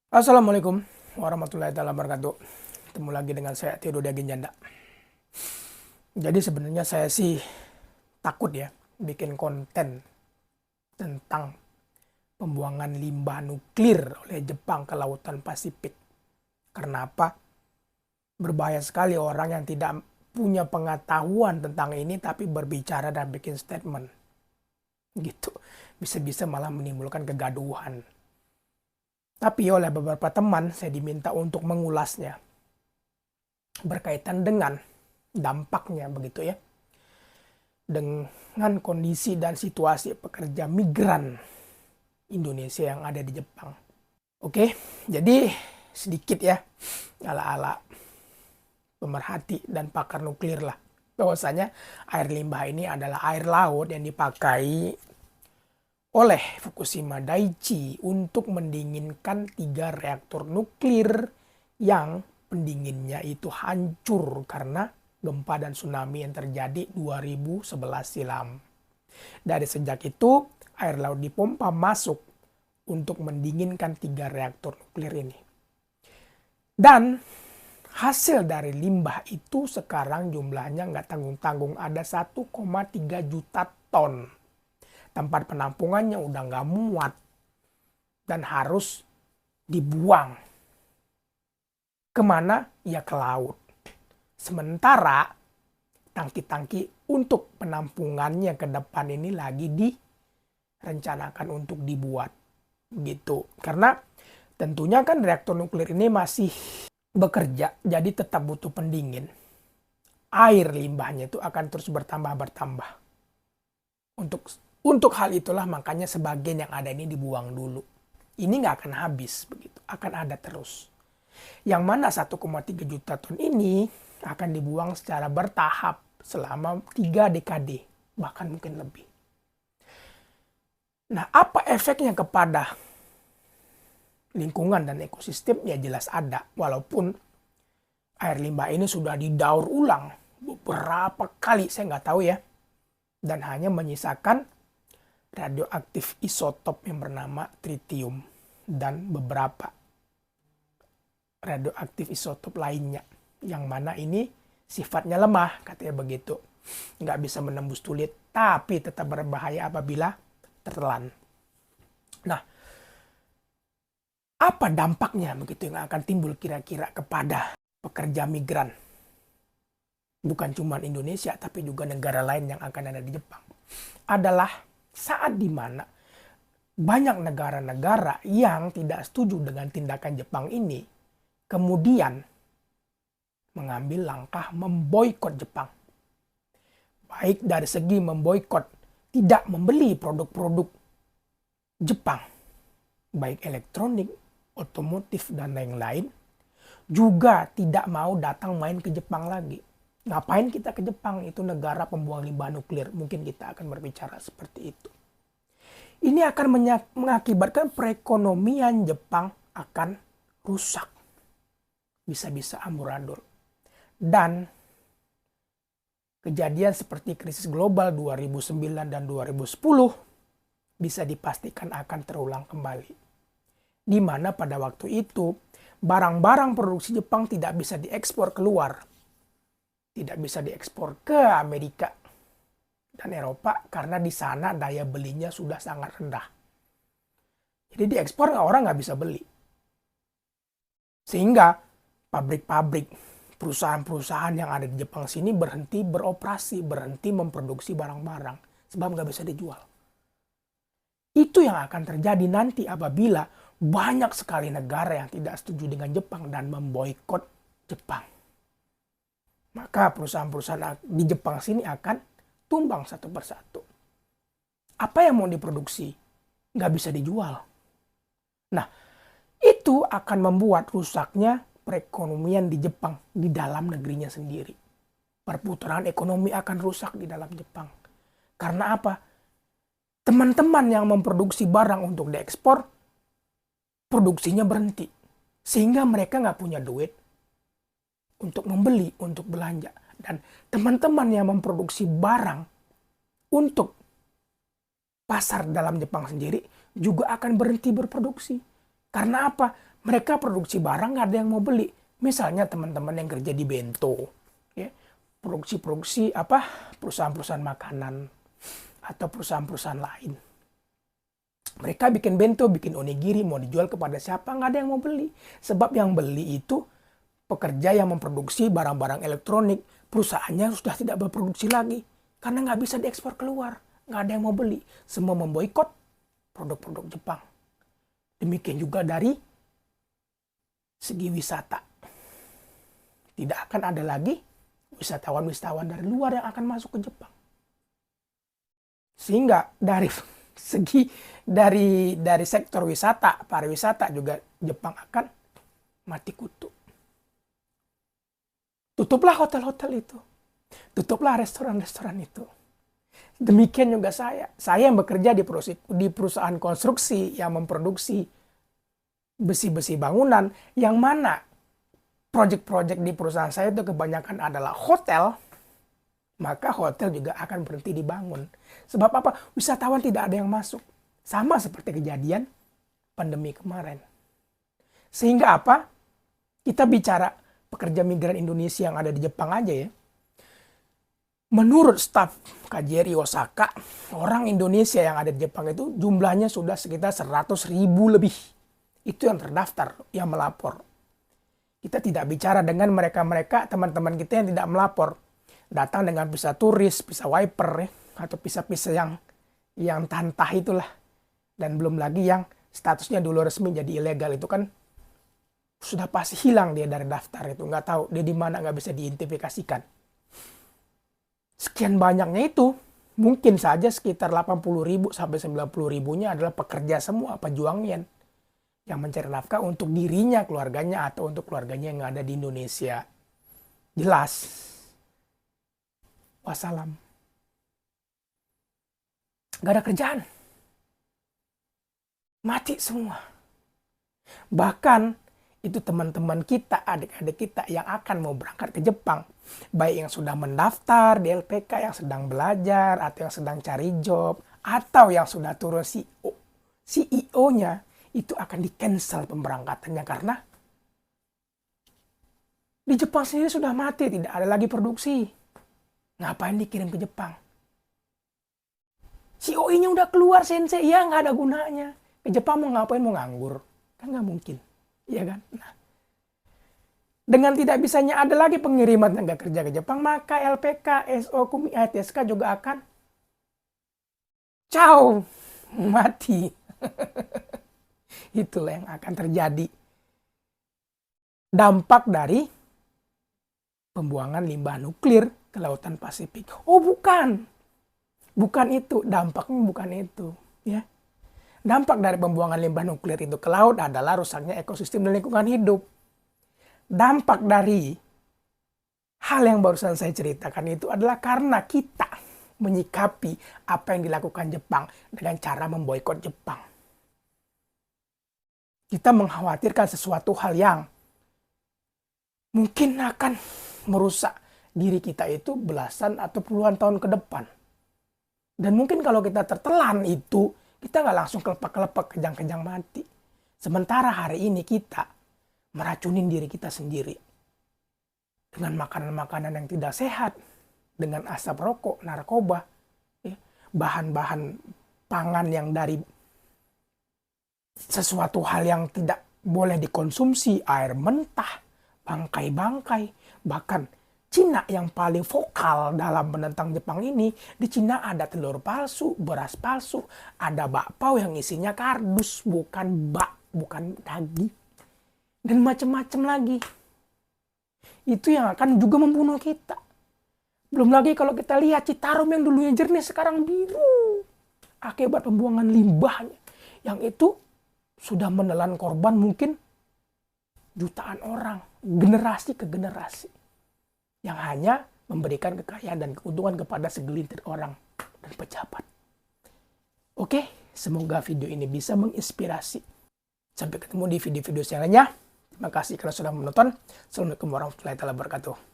Assalamualaikum warahmatullahi wabarakatuh. Ketemu lagi dengan saya Theodore Diaginjanda. Jadi sebenarnya saya sih takut ya bikin konten tentang pembuangan limbah nuklir oleh Jepang ke Lautan Pasifik. Karena apa? Berbahaya sekali orang yang tidak punya pengetahuan tentang ini tapi berbicara dan bikin statement. Gitu. Bisa-bisa malah menimbulkan kegaduhan. Tapi oleh beberapa teman saya diminta untuk mengulasnya berkaitan dengan dampaknya begitu ya. Dengan kondisi dan situasi pekerja migran Indonesia yang ada di Jepang. Oke, jadi sedikit ya ala-ala pemerhati dan pakar nuklir lah. Bahwasanya air limbah ini adalah air laut yang dipakai oleh Fukushima Daiichi untuk mendinginkan 3 reaktor nuklir yang pendinginnya itu hancur karena gempa dan tsunami yang terjadi 2011 silam. Dari sejak itu, air laut dipompa masuk untuk mendinginkan 3 reaktor nuklir ini. Dan hasil dari limbah itu sekarang jumlahnya nggak tanggung-tanggung, ada 1,3 juta ton. Tempat penampungannya udah nggak muat dan harus dibuang. Kemana? Ya ke laut. Sementara tangki-tangki untuk penampungannya ke depan ini lagi direncanakan untuk dibuat. Gitu. Karena tentunya kan reaktor nuklir ini masih bekerja, jadi tetap butuh pendingin. Air limbahnya itu akan terus bertambah. Untuk hal itulah makanya sebagian yang ada ini dibuang dulu. Ini nggak akan habis begitu, akan ada terus. Yang mana 1,3 juta ton ini akan dibuang secara bertahap selama 3 dekade, bahkan mungkin lebih. Nah, apa efeknya kepada lingkungan dan ekosistem? Ya jelas ada, walaupun air limbah ini sudah didaur ulang beberapa kali, saya nggak tahu ya, dan hanya menyisakan radioaktif isotop yang bernama tritium dan beberapa radioaktif isotop lainnya yang mana ini sifatnya lemah, katanya begitu, nggak bisa menembus kulit tapi tetap berbahaya apabila tertelan. Nah, apa dampaknya begitu yang akan timbul kira-kira kepada pekerja migran, bukan cuma Indonesia tapi juga negara lain yang akan ada di Jepang, adalah saat dimana banyak negara-negara yang tidak setuju dengan tindakan Jepang ini kemudian mengambil langkah memboikot Jepang. Baik dari segi memboikot tidak membeli produk-produk Jepang, baik elektronik, otomotif, dan lain-lain, juga tidak mau datang main ke Jepang lagi. Ngapain kita ke Jepang? Itu negara pembuang limbah nuklir. Mungkin kita akan berbicara seperti itu. Ini akan mengakibatkan perekonomian Jepang akan rusak. Bisa-bisa amburadul. Dan kejadian seperti krisis global 2009 dan 2010 bisa dipastikan akan terulang kembali. Di mana pada waktu itu barang-barang produksi Jepang tidak bisa diekspor keluar. Tidak bisa diekspor ke Amerika dan Eropa karena di sana daya belinya sudah sangat rendah. Jadi diekspor orang nggak bisa beli. Sehingga pabrik-pabrik, perusahaan-perusahaan yang ada di Jepang sini berhenti beroperasi, berhenti memproduksi barang-barang sebab nggak bisa dijual. Itu yang akan terjadi nanti apabila banyak sekali negara yang tidak setuju dengan Jepang dan memboikot Jepang. Maka perusahaan-perusahaan di Jepang sini akan tumbang satu persatu. Apa yang mau diproduksi nggak bisa dijual. Nah, itu akan membuat rusaknya perekonomian di Jepang di dalam negerinya sendiri. Perputaran ekonomi akan rusak di dalam Jepang. Karena apa? Teman-teman yang memproduksi barang untuk diekspor, produksinya berhenti. Sehingga mereka nggak punya duit untuk membeli, untuk belanja. Dan teman-teman yang memproduksi barang untuk pasar dalam Jepang sendiri juga akan berhenti berproduksi. Karena apa? Mereka produksi barang nggak ada yang mau beli. Misalnya teman-teman yang kerja di bento, ya, produksi perusahaan-perusahaan makanan atau perusahaan-perusahaan lain. Mereka bikin bento, bikin onigiri, mau dijual kepada siapa, nggak ada yang mau beli. Sebab yang beli itu pekerja yang memproduksi barang-barang elektronik, perusahaannya sudah tidak berproduksi lagi. Karena nggak bisa diekspor keluar, nggak ada yang mau beli. Semua memboikot produk-produk Jepang. Demikian juga dari segi wisata. Tidak akan ada lagi wisatawan-wisatawan dari luar yang akan masuk ke Jepang. Sehingga dari segi dari sektor wisata, pariwisata juga Jepang akan mati kutu. Tutuplah hotel-hotel itu. Tutuplah restoran-restoran itu. Demikian juga saya. Saya yang bekerja di perusahaan konstruksi yang memproduksi besi-besi bangunan, yang mana proyek-proyek di perusahaan saya itu kebanyakan adalah hotel, maka hotel juga akan berhenti dibangun. Sebab apa? Wisatawan tidak ada yang masuk. Sama seperti kejadian pandemi kemarin. Sehingga apa? Kita bicara pekerja migran Indonesia yang ada di Jepang aja ya. Menurut staf KJRI Osaka, orang Indonesia yang ada di Jepang itu jumlahnya sudah sekitar 100.000 lebih. Itu yang terdaftar, yang melapor. Kita tidak bicara dengan mereka-mereka, teman-teman kita yang tidak melapor. Datang dengan visa turis, visa wiper, ya, atau visa-visa yang tantah itulah. Dan belum lagi yang statusnya dulu resmi jadi ilegal itu kan sudah pasti hilang dia dari daftar itu. Nggak tahu dia di mana, nggak bisa diidentifikasikan. Sekian banyaknya itu, mungkin saja sekitar 80.000 sampai 90.000-nya adalah pekerja semua, pejuang yen, yang mencari nafkah untuk dirinya, keluarganya, atau untuk keluarganya yang ada di Indonesia. Jelas. Wassalam. Gak ada kerjaan. Mati semua. Bahkan itu teman-teman kita, adik-adik kita yang akan mau berangkat ke Jepang, baik yang sudah mendaftar di LPK, yang sedang belajar, atau yang sedang cari job, atau yang sudah turun CEO-nya, itu akan di-cancel pemberangkatannya karena di Jepang sendiri sudah mati, tidak ada lagi produksi. Ngapain dikirim ke Jepang? CEO-nya udah keluar, sensei, ya nggak ada gunanya. Ke Jepang mau ngapain, mau nganggur? Kan nggak mungkin. Iya kan? Nah, dengan tidak bisanya ada lagi pengiriman tenaga kerja ke Jepang, maka LPK, SO, KUMI, ITSK juga akan ciao, mati. Itulah yang akan terjadi. Dampak dari pembuangan limbah nuklir ke Lautan Pasifik. Oh bukan. Bukan itu. Dampaknya bukan itu. Ya. Dampak dari pembuangan limbah nuklir itu ke laut adalah rusaknya ekosistem dan lingkungan hidup. Dampak dari hal yang barusan saya ceritakan itu adalah karena kita menyikapi apa yang dilakukan Jepang dengan cara memboikot Jepang. Kita mengkhawatirkan sesuatu hal yang mungkin akan merusak diri kita itu belasan atau puluhan tahun ke depan. Dan mungkin kalau kita tertelan itu, kita nggak langsung kelepak-kelepak, kejang-kejang mati. Sementara hari ini kita meracunin diri kita sendiri. Dengan makanan-makanan yang tidak sehat, dengan asap rokok, narkoba, bahan-bahan pangan yang dari sesuatu hal yang tidak boleh dikonsumsi, air mentah, bangkai-bangkai, bahkan Cina yang paling vokal dalam menentang Jepang ini, di Cina ada telur palsu, beras palsu, ada bakpao yang isinya kardus, bukan bukan daging, dan macam-macam lagi. Itu yang akan juga membunuh kita. Belum lagi kalau kita lihat Citarum yang dulunya jernih sekarang biru akibat pembuangan limbahnya, yang itu sudah menelan korban mungkin jutaan orang, generasi ke generasi, yang hanya memberikan kekayaan dan keuntungan kepada segelintir orang dan pejabat. Oke, semoga video ini bisa menginspirasi. Sampai ketemu di video-video selanjutnya. Terima kasih karena sudah menonton. Assalamualaikum warahmatullahi wabarakatuh.